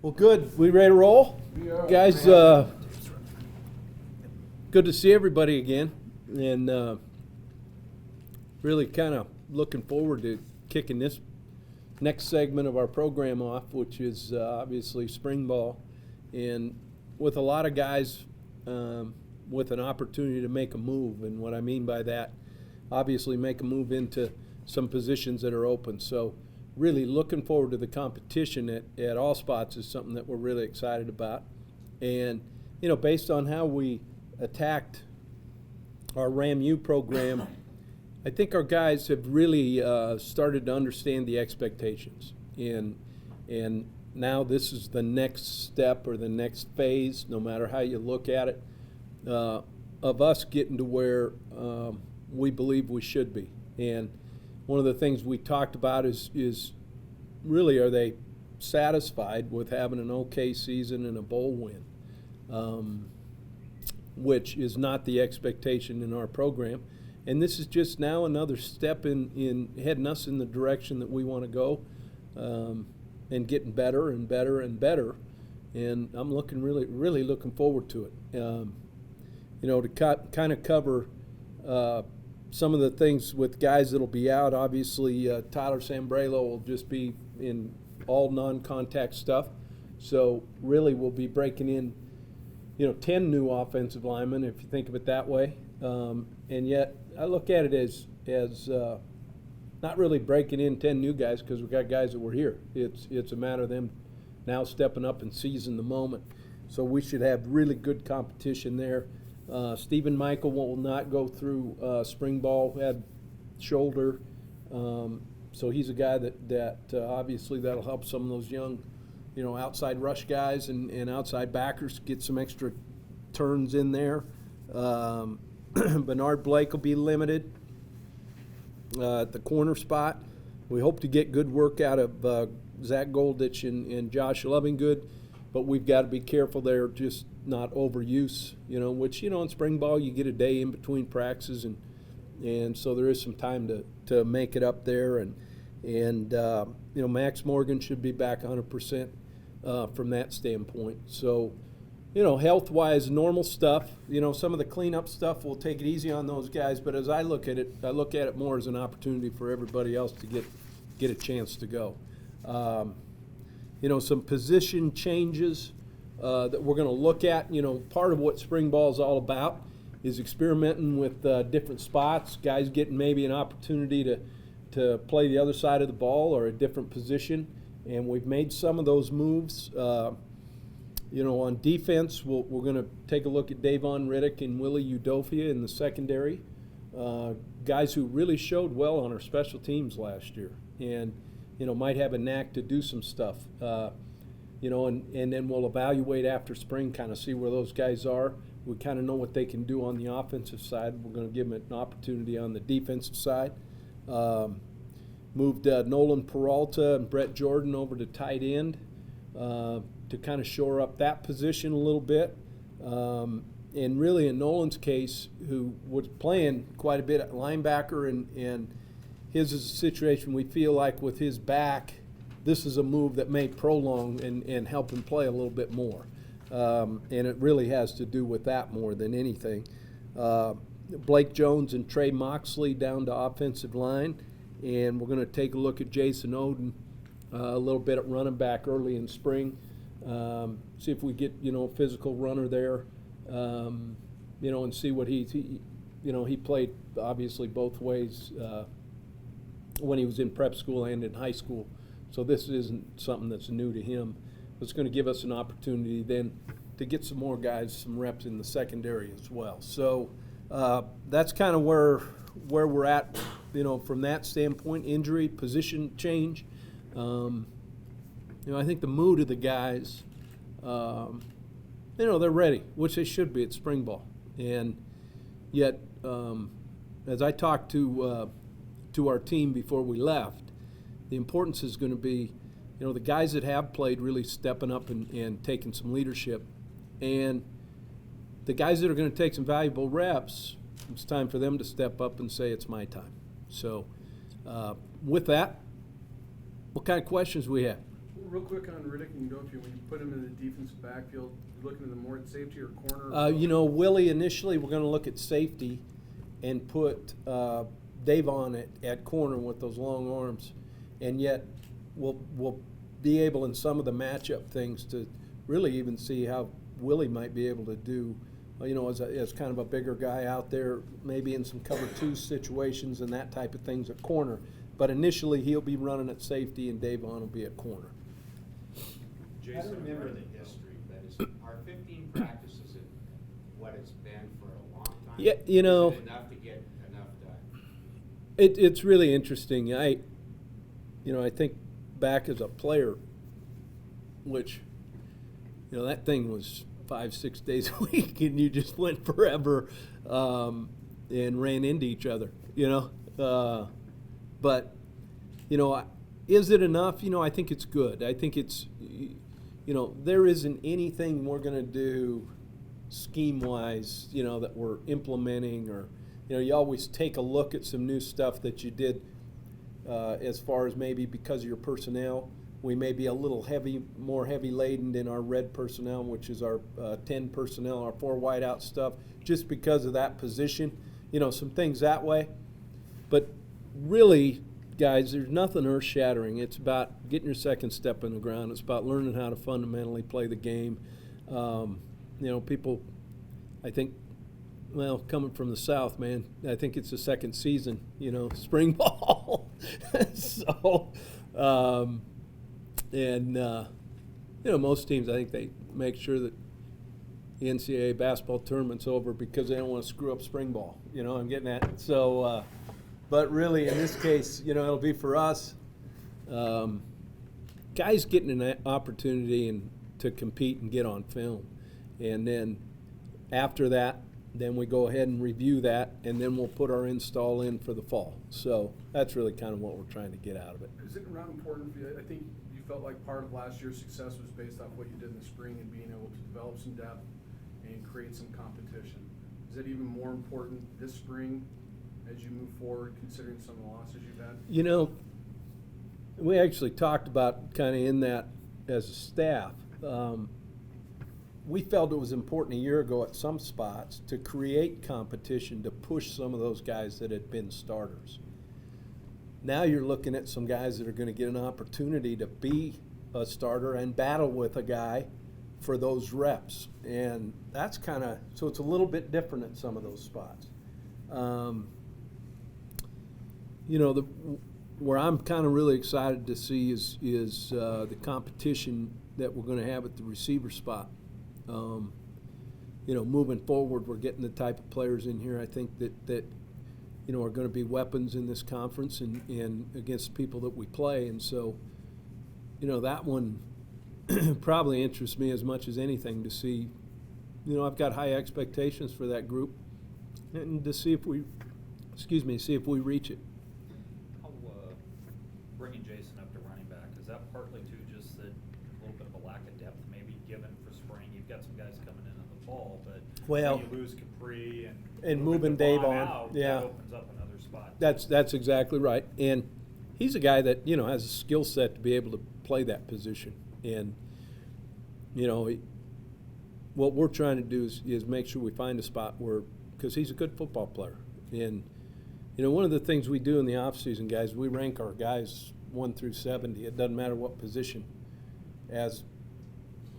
Well, good. We ready to roll? Guys, good to see everybody again. And really kind of looking forward to kicking this next segment of our program off, which is obviously spring ball. And with a lot of guys with an opportunity to make a move. And what I mean by that, obviously make a move into some positions that are open. So really looking forward to the competition at all spots is something that we're really excited about. And, you know, based on how we attacked our RAMU program, I think our guys have really started to understand the expectations. And now this is the next step or the next phase, no matter how you look at it, of us getting to where we believe we should be. And one of the things we talked about is really, are they satisfied with having an okay season and a bowl win, which is not the expectation in our program. And this is just now another step in heading us in the direction that we want to go, and getting better and better and better. And I'm really looking forward to it. You know, to kind of cover some of the things with guys that'll be out. Obviously, Tyler Sambrelo will just be in all non-contact stuff. So really we'll be breaking in, 10 new offensive linemen, if you think of it that way. And yet I look at it as not really breaking in 10 new guys, because we've got guys that were here. It's a matter of them now stepping up and seizing the moment. So we should have really good competition there. Stephen Michael will not go through spring ball, had shoulder. So he's a guy that obviously that'll help some of those young, outside rush guys and outside backers get some extra turns in there. Bernard Blake will be limited at the corner spot. We hope to get good work out of Zach Golditch and Josh Lovingood, but we've got to be careful there, just not overuse, which, in spring ball you get a day in between practices, and so there is some time to make it up there. And Max Morgan should be back 100% from that standpoint. So, health-wise, normal stuff. Some of the cleanup stuff, we'll take it easy on those guys. But as I look at it more as an opportunity for everybody else to get a chance to go. Some position changes that we're going to look at. Part of what spring ball is all about is experimenting with different spots, guys getting maybe an opportunity to play the other side of the ball or a different position. And we've made some of those moves. On defense, we're going to take a look at Davon Riddick and Willie Udofia in the secondary, guys who really showed well on our special teams last year and, might have a knack to do some stuff. And then we'll evaluate after spring, kind of see where those guys are. We kind of know what they can do on the offensive side. We're going to give them an opportunity on the defensive side. Moved Nolan Peralta and Brett Jordan over to tight end to kind of shore up that position a little bit. And really in Nolan's case, who was playing quite a bit at linebacker, and his is a situation we feel like with his back, this is a move that may prolong and help him play a little bit more. And it really has to do with that more than anything. Blake Jones and Trey Moxley down to offensive line. And we're going to take a look at Jason Oden a little bit at running back early in spring. See if we get, a physical runner there, and see what he played obviously both ways when he was in prep school and in high school. So this isn't something that's new to him. It's going to give us an opportunity then to get some more guys, some reps in the secondary as well. So that's kind of where we're at, from that standpoint. Injury, position change. I think the mood of the guys, they're ready, which they should be at spring ball. And yet, as I talked to our team before we left, the importance is going to be, the guys that have played really stepping up and taking some leadership. And the guys that are going to take some valuable reps, it's time for them to step up and say, it's my time. So with that, what kind of questions we have? Real quick on Riddick and Gofi, when you put him in the defensive backfield, you're looking at them more at safety or corner? Willie, initially we're going to look at safety and put Davon at corner with those long arms, and yet we'll be able in some of the matchup things to really even see how Willie might be able to do, as kind of a bigger guy out there, maybe in some cover 2 situations and that type of things at corner. But initially he'll be running at safety and Davon will be at corner. Jason, I don't remember the history, but are 15 practices what it's been for a long time? Yeah, Is it enough to get enough done? It's really interesting. I think back as a player, which, that thing was 5-6 days a week, and you just went forever and ran into each other. But is it enough? I think it's good. I think it's, there isn't anything we're going to do scheme-wise, that we're implementing, or, you always take a look at some new stuff that you did as far as maybe because of your personnel. We may be a little more heavy laden in our red personnel, which is our 10 personnel, our 4 wideout stuff, just because of that position, some things that way. But really, guys, there's nothing earth-shattering. It's about getting your second step in the ground. It's about learning how to fundamentally play the game. People, I think, coming from the South, man, I think it's the second season, spring ball. So, most teams, I think they make sure that the NCAA basketball tournament's over because they don't want to screw up spring ball. I'm getting at. So, but really, in this case, it'll be for us. Guys getting an opportunity to compete and get on film. And then after that, then we go ahead and review that, and then we'll put our install in for the fall. So that's really kind of what we're trying to get out of it. Is it not important for you? I think you felt like part of last year's success was based off what you did in the spring and being able to develop some depth and create some competition. Is it even more important this spring as you move forward, considering some of the losses you've had? We actually talked about kind of in that as a staff. We felt it was important a year ago at some spots to create competition to push some of those guys that had been starters. Now you're looking at some guys that are going to get an opportunity to be a starter and battle with a guy for those reps. And that's so it's a little bit different at some of those spots. Where I'm kind of really excited to see is the competition that we're going to have at the receiver spot. Moving forward, we're getting the type of players in here I think that are going to be weapons in this conference and against people that we play. And so, that one probably interests me as much as anything to see. I've got high expectations for that group and to see if we reach it. How bringing Jason up to running back, is that partly too just that a little bit of a lack of depth maybe given for spring? You've got some guys coming in the fall, but when you lose Capri and moving Dave on, out, that opens up another spot. That's exactly right. And he's a guy that, has a skill set to be able to play that position. And, what we're trying to do is make sure we find a spot because he's a good football player. And, one of the things we do in the offseason, guys, we rank our guys 1 through 70. It doesn't matter what position. As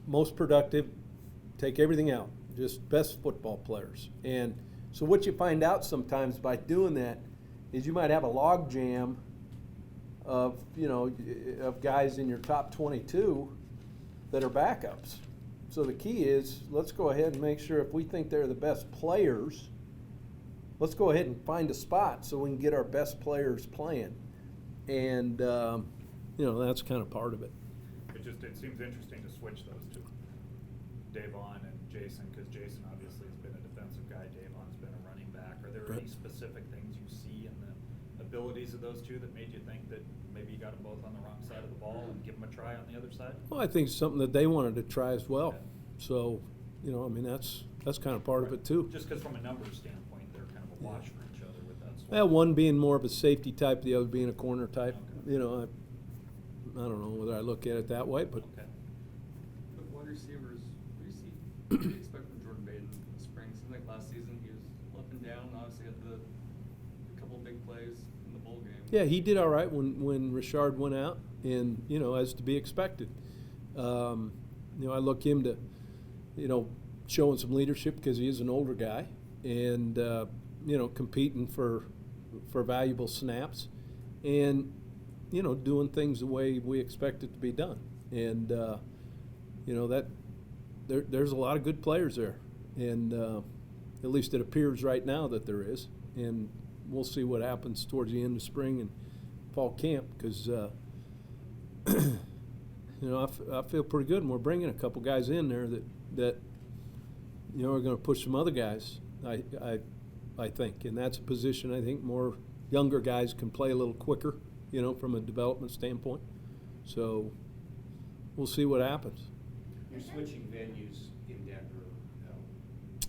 most productive, take everything out, just best football players. And so what you find out sometimes by doing that is you might have a log jam of guys in your top 22 that are backups. So the key is let's go ahead and make sure if we think they're the best players, let's go ahead and find a spot so we can get our best players playing. And, that's kind of part of it. It seems interesting to switch those two, Davon and Jason, because Jason obviously has been a defensive guy. Davon's been a running back. Are there any specific things you see in the abilities of those two that made you think that maybe you got them both on the wrong side of the ball and give them a try on the other side? Well, I think it's something that they wanted to try as well. Okay. So, that's kind of part of it too. Just because from a numbers standpoint, they're kind of a wash for each other with that swap. Well, one being more of a safety type, the other being a corner type. Okay. I don't know whether I look at it that way, but Okay. With wide receivers, what do you expect from Jordan Baden in the spring? Seemed like last season he was up and down, obviously had a couple big plays in the bowl game. yeah, he did all right when Richard went out, and as to be expected. I look him to, showing some leadership because he is an older guy, and competing for valuable snaps, and doing things the way we expect it to be done. And that there's a lot of good players there, and at least it appears right now that there is. And we'll see what happens towards the end of spring and fall camp, because I feel pretty good, and we're bringing a couple guys in there that are going to push some other guys. I think, and that's a position I think more younger guys can play a little quicker, from a development standpoint. So we'll see what happens. You're switching venues in Denver.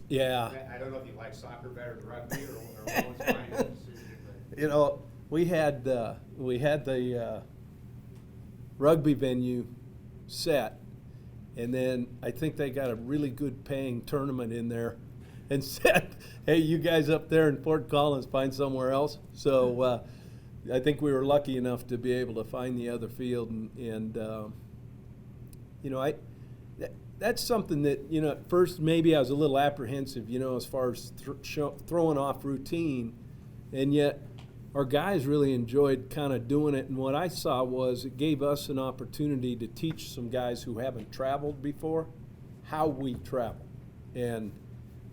Yeah. I don't know if you like soccer better than rugby or what's fine. We had the rugby venue set, and then I think they got a really good paying tournament in there, and said, "Hey, you guys up there in Fort Collins, find somewhere else." So I think we were lucky enough to be able to find the other field, and that's something that at first maybe I was a little apprehensive, as far as throwing off routine, and yet our guys really enjoyed kind of doing it. And what I saw was it gave us an opportunity to teach some guys who haven't traveled before how we travel, and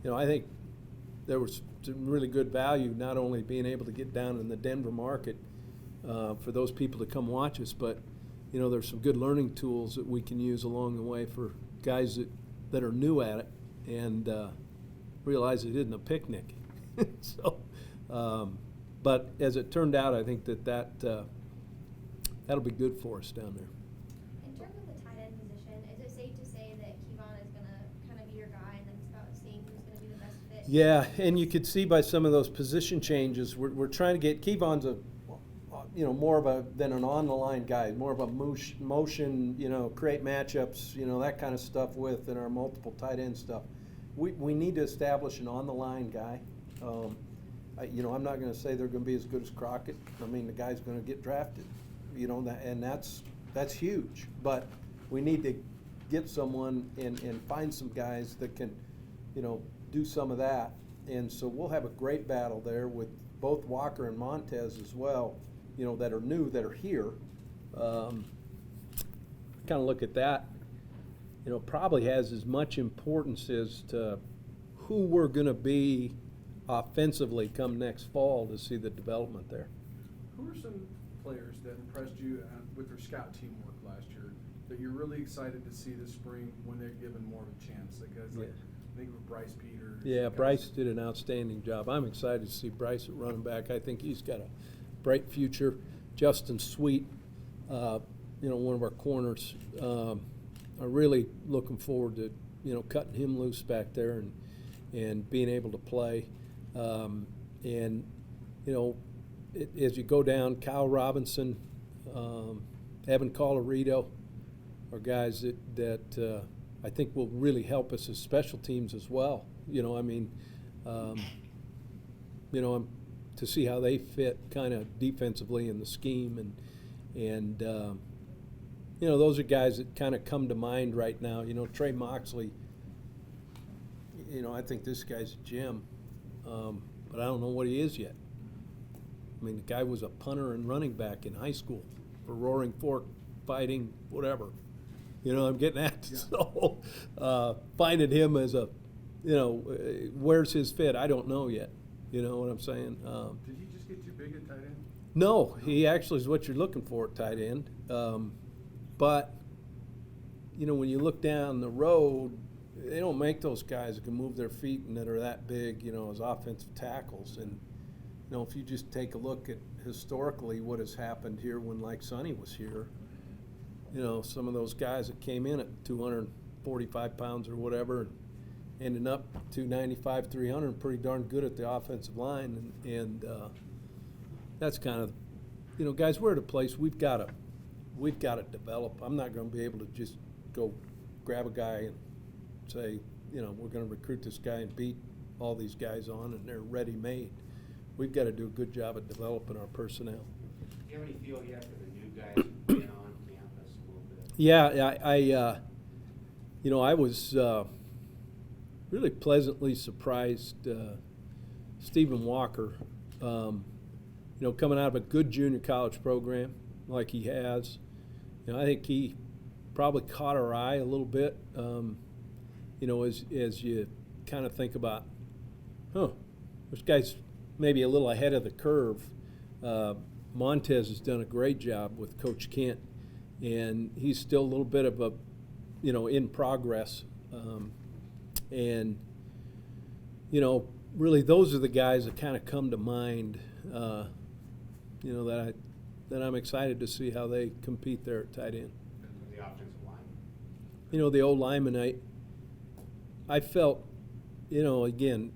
I think there was some really good value, not only being able to get down in the Denver market for those people to come watch us, but there's some good learning tools that we can use along the way for guys that are new at it and realize it isn't a picnic. So, but as it turned out, I think that'll be good for us down there. In terms of the tight end position, is it safe to say that Kevon is going to kind of be your guy, and then it's about seeing who's going to be the best fit? Yeah, and you could see by some of those position changes, we're trying to get Kevon's more than an on the line guy, more of a motion, create matchups, that kind of stuff with in our multiple tight end stuff. We need to establish an on the line guy. I'm not going to say they're going to be as good as Crockett. I mean, the guy's going to get drafted, and that's huge. But we need to get someone and find some guys that can, do some of that. And so we'll have a great battle there with both Walker and Montez as well, that are new, that are here. Kind of look at that, probably has as much importance as to who we're going to be offensively come next fall to see the development there. Who are some players that impressed you with their scout teamwork last year that you're really excited to see this spring when they're given more of a chance? Like guys like, I think of Bryce Peters. Yeah, Bryce did an outstanding job. I'm excited to see Bryce at running back. I think he's got a bright future. Justin Sweet, one of our corners, I'm really looking forward to, cutting him loose back there and being able to play. As you go down, Kyle Robinson, Evan Colorado are guys that I think will really help us as special teams as well. To see how they fit kind of defensively in the scheme, and those are guys that kind of come to mind right now. Trey Moxley, I think this guy's a gem, but I don't know what he is yet. I mean, the guy was a punter and running back in high school for Roaring Fork Fighting, whatever. I'm getting at. Yeah. So finding him as a, where's his fit? I don't know yet. You know what I'm saying? Did he just get too big at tight end? No, he actually is what you're looking for at tight end. But, when you look down the road, they don't make those guys that can move their feet and that are that big, as offensive tackles. And, if you just take a look at historically what has happened here when like Sonny was here, some of those guys that came in at 245 pounds or whatever and ended up 295, 300, pretty darn good at the offensive line. And that's kind of, guys, we're at a place we've got to we've got to develop. I'm not going to be able to just go grab a guy and say, you know, we're going to recruit this guy and beat all these guys on and they're ready-made. We've got to do a good job of developing our personnel. Do you have any feel yet for the new guys who've been on campus a little bit? Yeah, you know, I was really pleasantly surprised. Stephen Walker, you know, coming out of a good junior college program like he has, you know, I think he probably caught our eye a little bit. You know, as you kind of think about, this guy's maybe a little ahead of the curve. Montez has done a great job with Coach Kent, and he's still a little bit of a, you know, in progress. And, you know, really those are the guys that kind of come to mind, you know, that I'm excited to see how they compete there at tight end. The offensive line. You know, the old lineman, I felt, you know, again,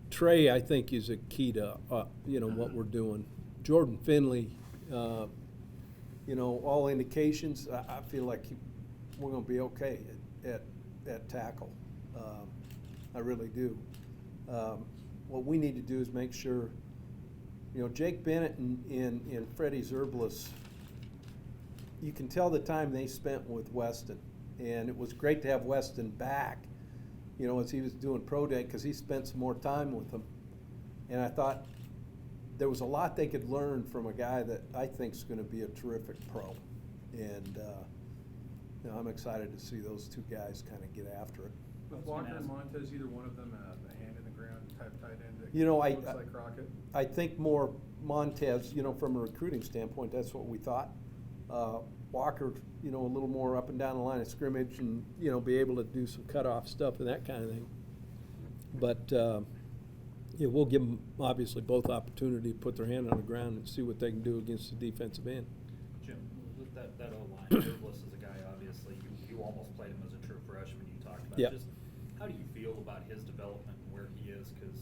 Trey, I think, is a key to, you know, what we're doing. Jordan Finley, you know, all indications, I feel like we're going to be okay at tackle. I really do. What we need to do is make sure, you know, Jake Bennett and Freddie Zerbelis, you can tell the time they spent with Weston. And it was great to have Weston back, you know, as he was doing pro day, because he spent some more time with them. And I thought there was a lot they could learn from a guy that I think is going to be a terrific pro. And you know, I'm excited to see those two guys kind of get after it. With Walker and Montez, either one of them a hand in the ground type tight end that You know, looks like Crockett? I think more Montez, you know, from a recruiting standpoint, that's what we thought. Walker, you know, a little more up and down the line of scrimmage and, you know, be able to do some cutoff stuff and that kind of thing. But, yeah, we'll give them obviously both opportunity to put their hand on the ground and see what they can do against the defensive end. Jim, with that O-line, Zerbelis is a guy, obviously, you almost played him as a true freshman, you talked about. Yep. Just how do you feel about his development and where he is? Because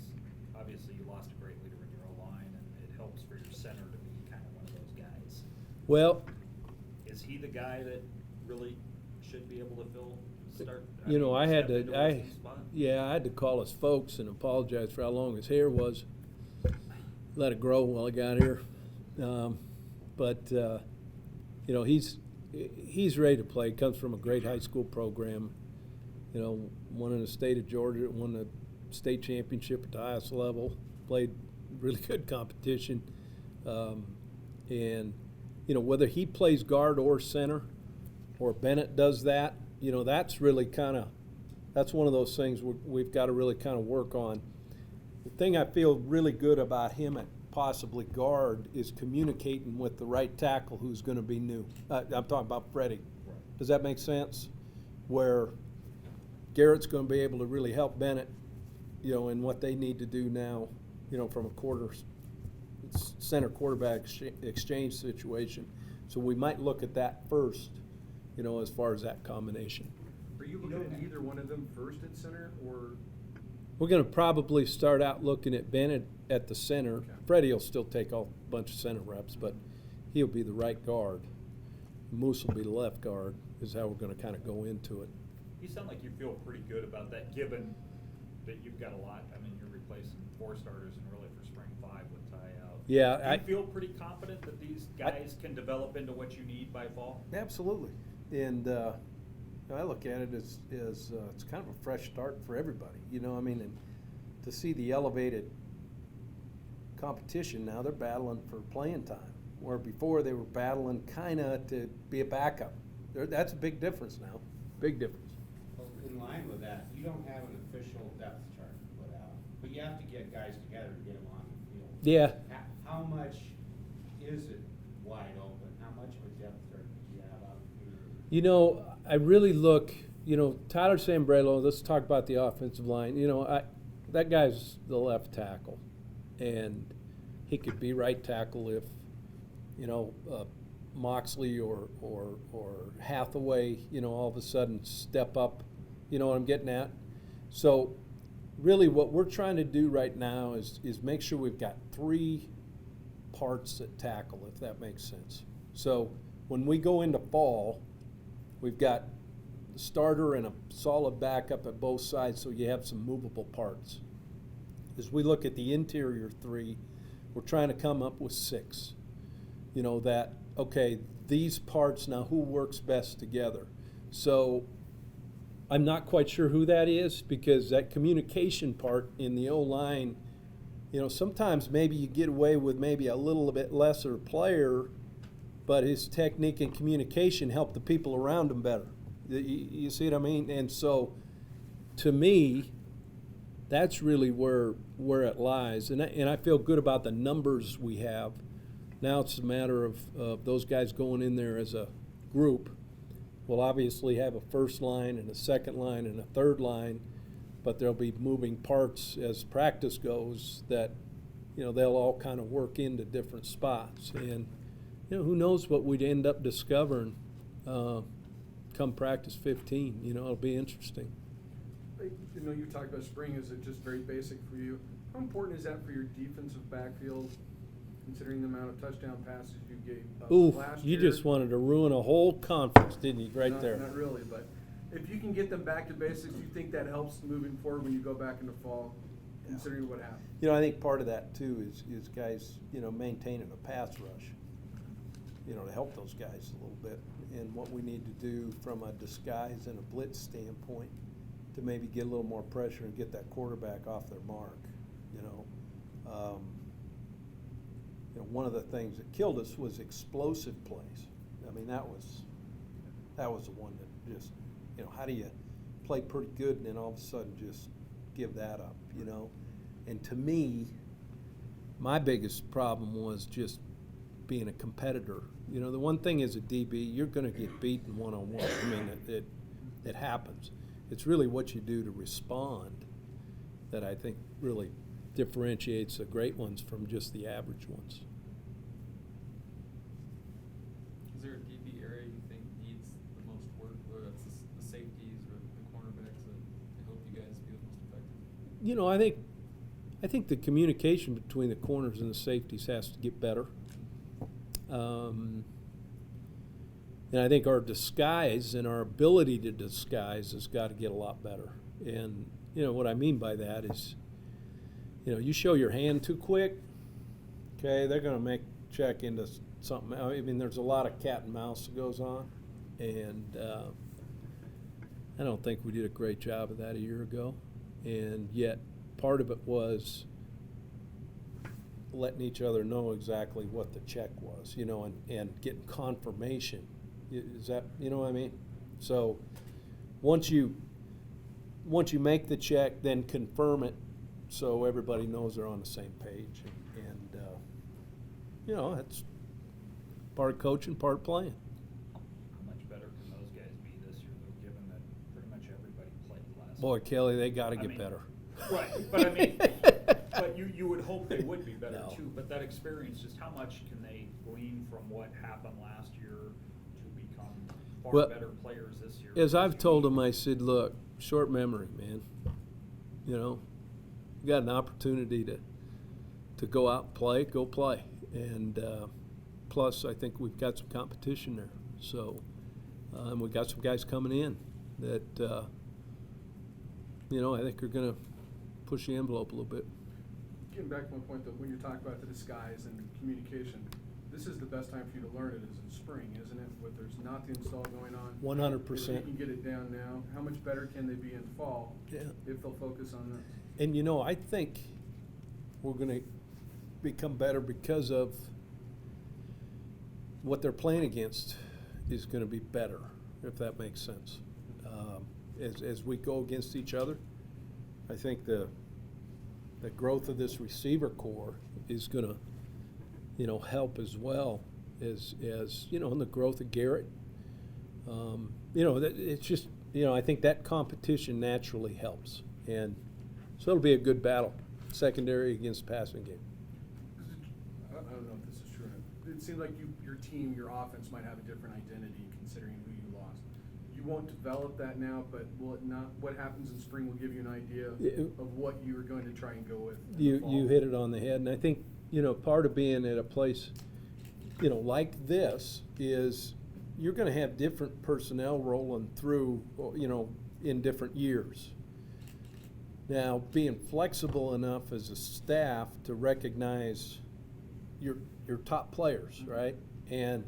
obviously you lost a great leader in your O-line, and it helps for your center to be kind of one of those guys. Well, Is he the guy that really should be able to start? you know, I had step into to, a spot? I had to call his folks and apologize for how long his hair was. Let it grow while I got here. But you know, he's ready to play. Comes from a great high school program. You know, won in the state of Georgia, won the state championship at the highest level. Played really good competition, and you know, whether he plays guard or center, or Bennett does that, you know, that's really that's one of those things we've got to really kind of work on. The thing I feel really good about him at possibly guard is communicating with the right tackle who's going to be new. I'm talking about Freddie. Right. Does that make sense? Where Garrett's going to be able to really help Bennett, you know, in what they need to do now, you know, from a center quarterback exchange situation. So we might look at that first, you know, as far as that combination. Are you looking at either one of them first at center, or? We're going to probably start out looking at Bennett at the center. Okay. Freddie will still take a bunch of center reps, but he'll be the right guard. Moose will be the left guard, is how we're going to kind of go into it. You sound like you feel pretty good about that, given that you've got a lot. I mean, you're replacing 4 starters and really for spring 5 with Ty out. Yeah, Do you feel pretty confident that these guys can develop into what you need by fall? Absolutely. And I look at it as it's kind of a fresh start for everybody. You know, I mean, and to see the elevated competition now, they're battling for playing time, where before they were battling kind of to be a backup. That's a big difference now. Big difference. Well, in line with that, you don't have an official depth chart to put out, but you have to get guys together to get them on the field. Yeah. How much is it wide open? How much of a depth chart do you have out here? You know, I really look, you know, Tyler Sambrello, let's talk about the offensive line. You know, that guy's the left tackle, and he could be right tackle if, you know, Moxley or Hathaway, you know, all of a sudden step up, you know what I'm getting at? So really what we're trying to do right now is make sure we've got 3 parts at tackle, if that makes sense. So when we go into fall, we've got a starter and a solid backup at both sides, so you have some movable parts. As we look at the interior three, we're trying to come up with 6. You know, that, okay, these parts, now who works best together? So I'm not quite sure who that is, because that communication part in the O-line, you know, sometimes maybe you get away with maybe a little bit lesser player, but his technique and communication help the people around him better. You see what I mean? And so, to me, that's really where it lies. And I feel good about the numbers we have. Now it's a matter of those guys going in there as a group. We'll obviously have a first line and a second line and a third line, but there'll be moving parts as practice goes that, you know, they'll all kind of work into different spots. And, you know, who knows what we'd end up discovering come practice 15. You know, it'll be interesting. You know, you talked about spring. Is it just very basic for you? How important is that for your defensive backfield, considering the amount of touchdown passes you gave Ooh, last you year? just wanted to ruin a whole conference, didn't you, right there? Not really, but if you can get them back to basics, you think that helps moving forward when you go back into fall, considering what happened? You know, I think part of that, too, is guys, you know, maintaining a pass rush, you know, to help those guys a little bit. And what we need to do from a disguise and a blitz standpoint to maybe get a little more pressure and get that quarterback off their mark, you know. You know, one of the things that killed us was explosive plays. I mean, that was the one that just, you know, how do you play pretty good and then all of a sudden just give that up, you know? And to me, my biggest problem was just being a competitor. You know, the one thing is a DB, you're going to get beaten one-on-one. I mean, it happens. It's really what you do to respond that I think really differentiates the great ones from just the average ones. Is there a DB area you think needs the most work, whether it's the safeties or the cornerbacks that I hope you guys be the most effective? You know, I think the communication between the corners and the safeties has to get better. And I think our disguise and our ability to disguise has got to get a lot better. And, you know, what I mean by that is, you know, you show your hand too quick, okay, they're going to make check into something. I mean, there's a lot of cat and mouse that goes on. And I don't think we did a great job of that a year ago. And yet part of it was letting each other know exactly what the check was, you know, and getting confirmation. Is that, you know what I mean? So once you make the check, then confirm it so everybody knows they're on the same page. And you know, that's part of coaching, part of playing. How much better can those guys be this year, though, given that pretty much everybody played last Boy, year? Kelly, they got to I get mean, better. Right, but I mean, but you would hope they would be better No. too. But that experience, just how much can they glean from what happened last year to become far Well, better players this year? As I've told them, I said, look, short memory, man. You know, you got an opportunity to go out and play, go play. And plus, I think we've got some competition there. So, and we've got some guys coming in that, you know, I think are going to push the envelope a little bit. Getting back to one point, though, when you're talking about the disguise and communication, this is the best time for you to learn it is in spring, isn't it? When there's not the install going on. 100%. If you can get it down now, how much better can they be in fall Yeah. if they'll focus on this? And, you know, I think we're going to become better because of what they're playing against is going to be better, if that makes sense. As we go against each other, I think the growth of this receiver core is going to, you know, help as well as you know, in the growth of Garrett. You know, it's just, you know, I think that competition naturally helps. And so it'll be a good battle, secondary against passing game. I don't know if this is true. It seems like your team, your offense might have a different identity considering who you lost. You won't develop that now, but will it not? What happens in spring will give you an idea of what you are going to try and go with. in the fall. You hit it on the head, and I think, you know, part of being at a place, you know, like this is you're going to have different personnel rolling through, you know, in different years. Now, being flexible enough as a staff to recognize your top players, right? And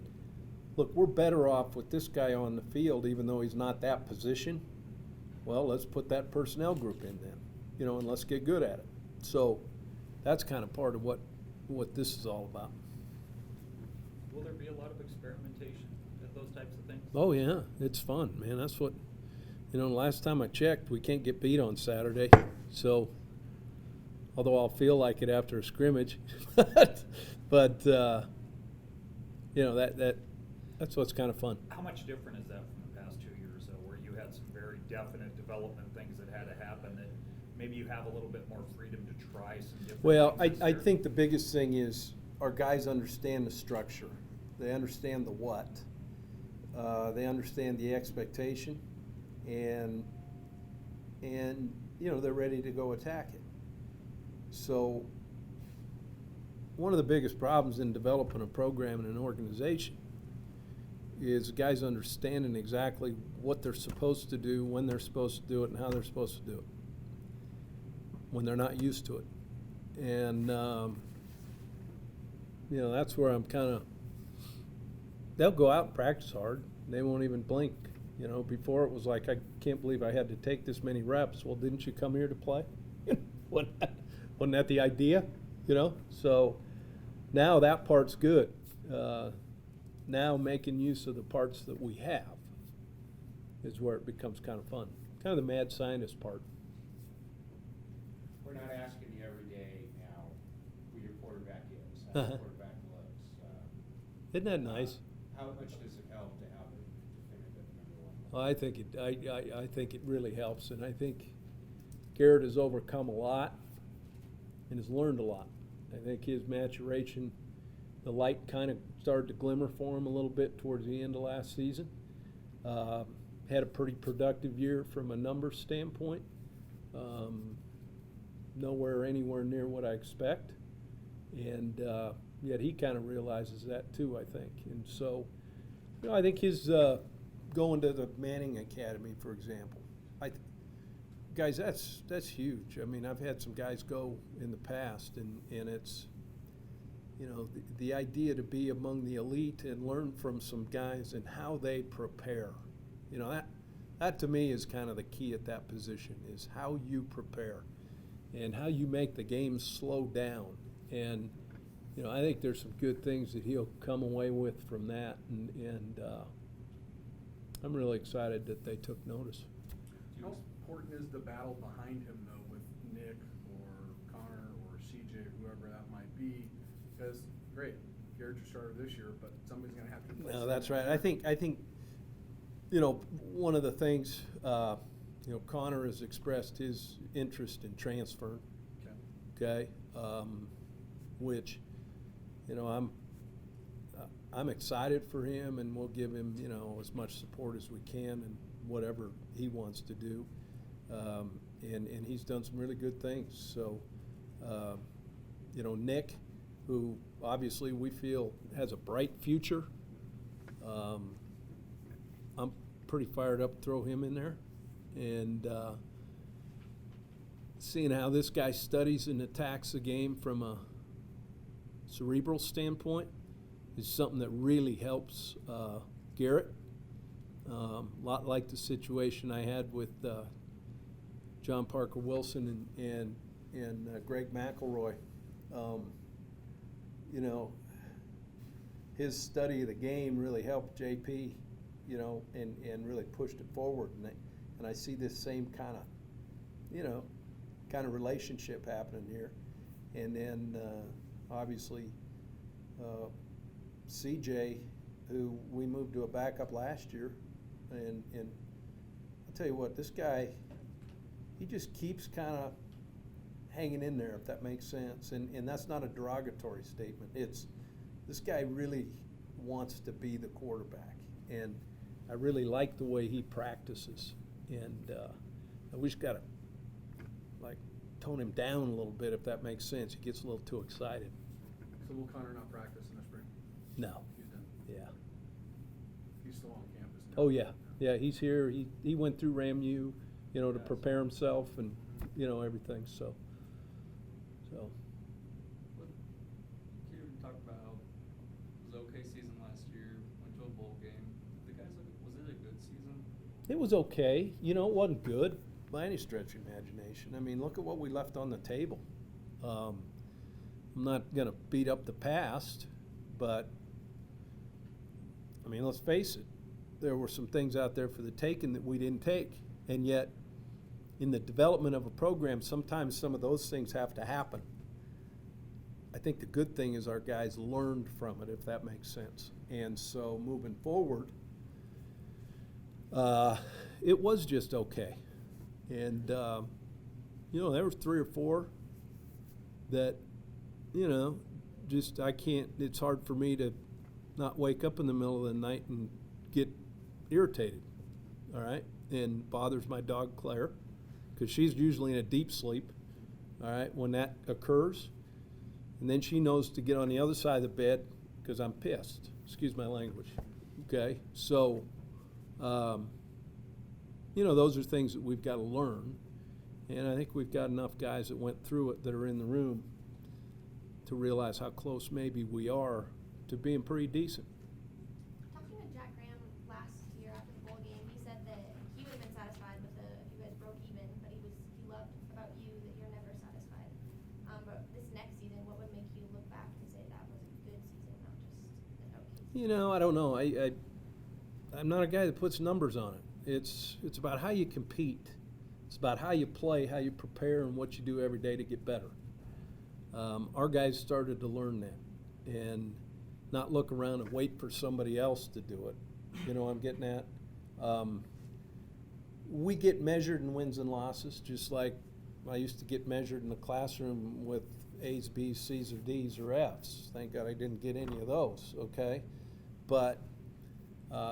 look, we're better off with this guy on the field, even though he's not that position. Well, let's put that personnel group in then, you know, and let's get good at it. So that's kind of part of what this is all about. Will there be a lot of experimentation at those types of things? Oh yeah, it's fun, man. That's what, you know, last time I checked, we can't get beat on Saturday. So, although I'll feel like it after a scrimmage, but you know, that's what's kind of fun. How much different is that from the past 2 years, though, where you had some very definite development things that had to happen that maybe you have a little bit more freedom to try some different Well, things this I year? think the biggest thing is our guys understand the structure. They understand the what. They understand the expectation, and you know, they're ready to go attack it. So one of the biggest problems in developing a program and an organization is guys understanding exactly what they're supposed to do, when they're supposed to do it, and how they're supposed to do it when they're not used to it. And you know, that's where I'm kind of, they'll go out and practice hard. They won't even blink. You know, before it was like, I can't believe I had to take this many reps. Well, didn't you come here to play? Wasn't that the idea? You know? So now that part's good. Now making use of the parts that we have is where it becomes kind of fun. Kind of the mad scientist part. We're not asking you every day now who your quarterback is, how your quarterback looks. Isn't that nice? How much does it help to have a definitive number one? Well, I think it really helps, and I think Garrett has overcome a lot and has learned a lot. I think his maturation, the light kind of started to glimmer for him a little bit towards the end of last season. Had a pretty productive year from a numbers standpoint. Anywhere near what I expect, and yet he kind of realizes that too, I think. And so, you know, I think his going to the Manning Academy, for example, guys, that's huge. I mean, I've had some guys go in the past, and it's, you know, the idea to be among the elite and learn from some guys and how they prepare. You know, that to me is kind of the key at that position, is how you prepare and how you make the game slow down. And, you know, I think there's some good things that he'll come away with from that, and I'm really excited that they took notice. How important is the battle behind him, though, with Nick or Connor or CJ, whoever that might be? Because, great, Garrett's your starter this year, but somebody's going to have to replace him. No, that's right. I think, you know, one of the things, you know, Connor has expressed his interest in transferring. Okay. Which, you know, I'm excited for him, and we'll give him, you know, as much support as we can and whatever he wants to do. And he's done some really good things. So, you know, Nick, who obviously we feel has a bright future, I'm pretty fired up to throw him in there. And seeing how this guy studies and attacks the game from a cerebral standpoint is something that really helps Garrett. A lot like the situation I had with John Parker Wilson and Greg McElroy. You know, his study of the game really helped JP, you know, and really pushed it forward. And I see this same kind of, you know, kind of relationship happening here. And then obviously CJ, who we moved to a backup last year, and I'll tell you what, this guy, he just keeps kind of hanging in there, if that makes sense. And that's not a derogatory statement. It's, this guy really wants to be the quarterback. And I really like the way he practices. And we just got to, like, tone him down a little bit, if that makes sense. He gets a little too excited. So will Connor not practice in the spring? No. He's done. Yeah. He's Oh, yeah, yeah, he's here, he went through RAMU, you know, to Yes. prepare himself and, you know, everything, so. What, can you talk about how it was an okay season last year, went to a bowl game. The guys, was it a good season? It was okay, you know, it wasn't good by any stretch of imagination. I mean, look at what we left on the table. I'm not gonna beat up the past, but, I mean, let's face it, there were some things out there for the taking that we didn't take. And yet, in the development of a program, sometimes some of those things have to happen. I think the good thing is our guys learned from it, if that makes sense. And so moving forward, it was just okay. And, you know, there were 3 or 4 that, you know, just it's hard for me to not wake up in the middle of the night and get irritated, all right? And bothers my dog Claire, because she's usually in a deep sleep, all right, when that occurs. And then she knows to get on the other side of the bed because I'm pissed. Excuse my language. Okay? So, you know, those are things that we've got to learn. And I think we've got enough guys that went through it that are in the room to realize how close maybe we are to being pretty decent. Talking to Jack Graham last year after the bowl game, he said that he would have been satisfied with if you guys broke even, but he loved about you that you're never satisfied. But this next season, what would make you look back and say that was a good season, not just an okay season? You know, I don't know. I'm not a guy that puts numbers on it. It's about how you compete. It's about how you play, how you prepare, and what you do every day to get better. Our guys started to learn that and not look around and wait for somebody else to do it. You know what I'm getting at? We get measured in wins and losses, just like I used to get measured in the classroom with A's, B's, C's, or D's, or F's. Thank God I didn't get any of those, okay? But,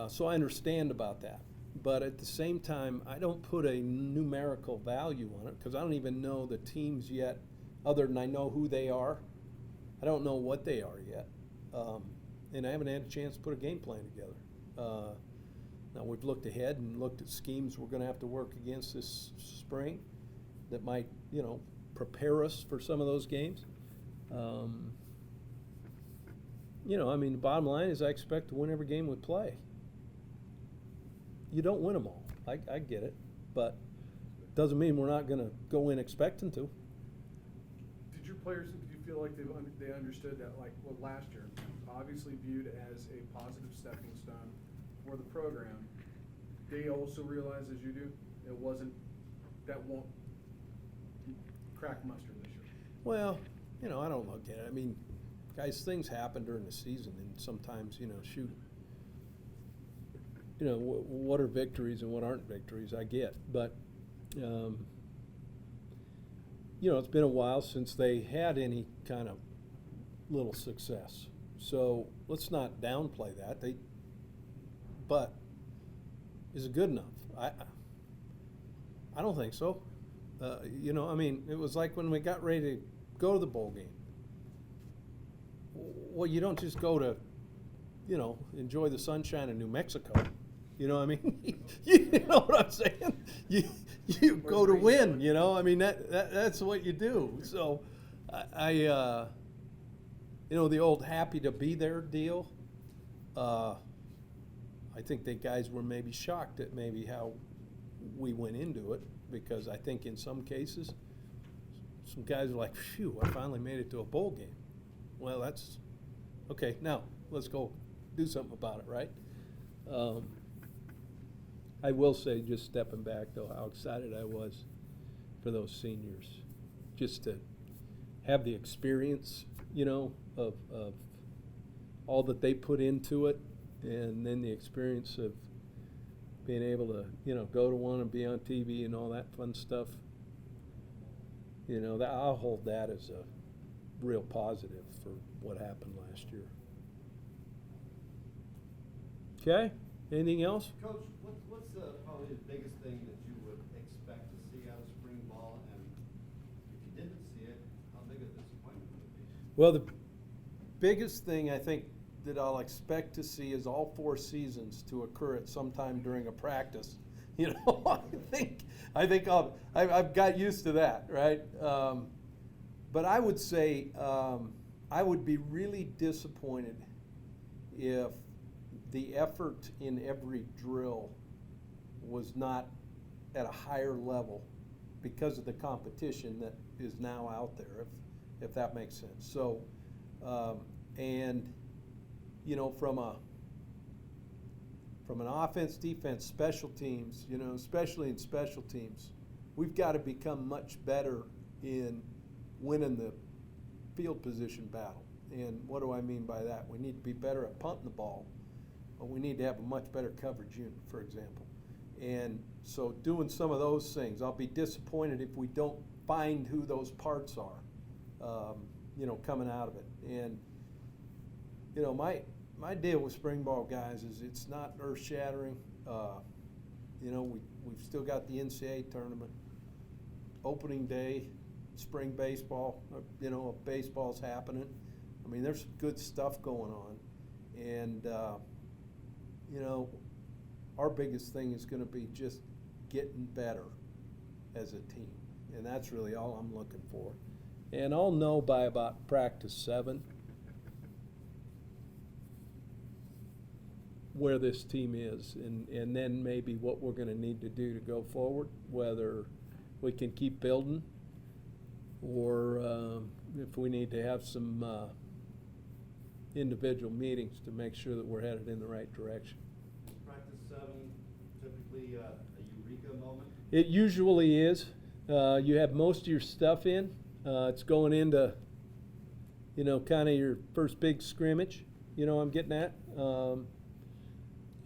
so I understand about that. But at the same time, I don't put a numerical value on it because I don't even know the teams yet, other than I know who they are. I don't know what they are yet. And I haven't had a chance to put a game plan together. Now, we've looked ahead and looked at schemes we're going to have to work against this spring that might, you know, prepare us for some of those games. You know, I mean, the bottom line is I expect to win every game we play. You don't win them all. I get it. But doesn't mean we're not going to go in expecting to. Did your players, did you feel like they understood that, like, well, last year, obviously viewed as a positive stepping stone for the program, they also realize, as you do, that won't crack mustard this year? Well, you know, I don't look at it. I mean, guys, things happen during the season, and sometimes, you know, shoot, you know, what are victories and what aren't victories, I get. But, you know, it's been a while since they had any kind of little success. So let's not downplay that. But is it good enough? I don't think so. You know, I mean, it was like when we got ready to go to the bowl game. Well, you don't just go to, you know, enjoy the sunshine in New Mexico. You know what I mean? You know what I'm saying? You go to win, you know? I mean, that's what you do. So you know, the old happy to be there deal, I think the guys were maybe shocked at maybe how we went into it, because I think in some cases, some guys are like, phew, I finally made it to a bowl game. Well, that's, okay, now let's go do something about it, right? I will say, just stepping back though, how excited I was for those seniors, just to have the experience, you know, of all that they put into it, and then the experience of being able to, you know, go to one and be on TV and all that fun stuff. You know, I'll hold that as a real positive for what happened last year. Okay, anything else? Coach, what's probably the biggest thing that you would expect to see out of spring ball, and if you didn't see it, how big a disappointment would it be? Well, the biggest thing I think that I'll expect to see is all 4 seasons to occur at some time during a practice. You know, I've got used to that, right? But I would say I would be really disappointed if the effort in every drill was not at a higher level because of the competition that is now out there, if that makes sense. So, and you know, from an offense, defense, special teams, you know, especially in special teams, we've got to become much better in winning the field position battle. And what do I mean by that? We need to be better at punting the ball, but we need to have a much better coverage unit, for example. And so doing some of those things, I'll be disappointed if we don't find who those parts are, you know, coming out of it. And, you know, my deal with spring ball guys is it's not earth-shattering. You know, we've still got the NCAA tournament, opening day, spring baseball, you know, baseball's happening. I mean, there's good stuff going on. And, you know, our biggest thing is going to be just getting better as a team. And that's really all I'm looking for. And I'll know by about practice 7 where this team is, and then maybe what we're going to need to do to go forward, whether we can keep building or if we need to have some individual meetings to make sure that we're headed in the right direction. Practice 7, typically a eureka moment? It usually is. You have most of your stuff in. It's going into, you know, kind of your first big scrimmage, you know what I'm getting at.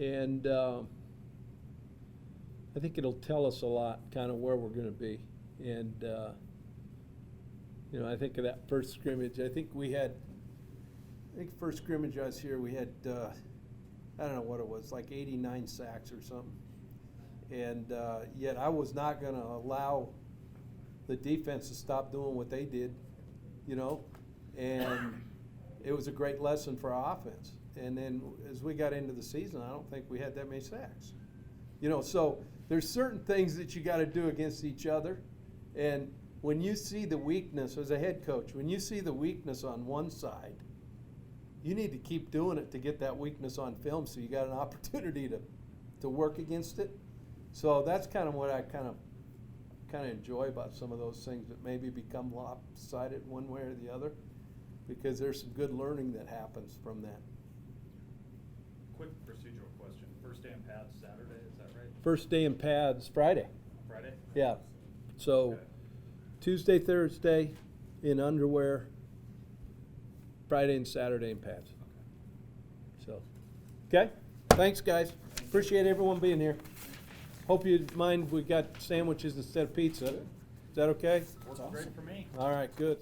And I think it'll tell us a lot kind of where we're going to be. And, you know, I think of that first scrimmage. I think first scrimmage I was here, we had, I don't know what it was, like 89 sacks or something. And yet I was not going to allow the defense to stop doing what they did, you know. And it was a great lesson for our offense. And then as we got into the season, I don't think we had that many sacks. You know, so there's certain things that you got to do against each other. And when you see the weakness as a head coach, when you see the weakness on one side, you need to keep doing it to get that weakness on film so you got an opportunity to work against it. So that's kind of what I kind of enjoy about some of those things that maybe become lopsided one way or the other, because there's some good learning that happens from that. Quick procedural question. First day in pads Saturday, is that right? First day in pads Friday. Friday? Yeah. So Okay. Tuesday, Thursday in underwear, Friday and Saturday in pads. Okay. So, okay. Thanks, guys. Appreciate everyone being here. Hope you mind we got sandwiches instead of pizza. Is that okay? Works great for me. All right, good.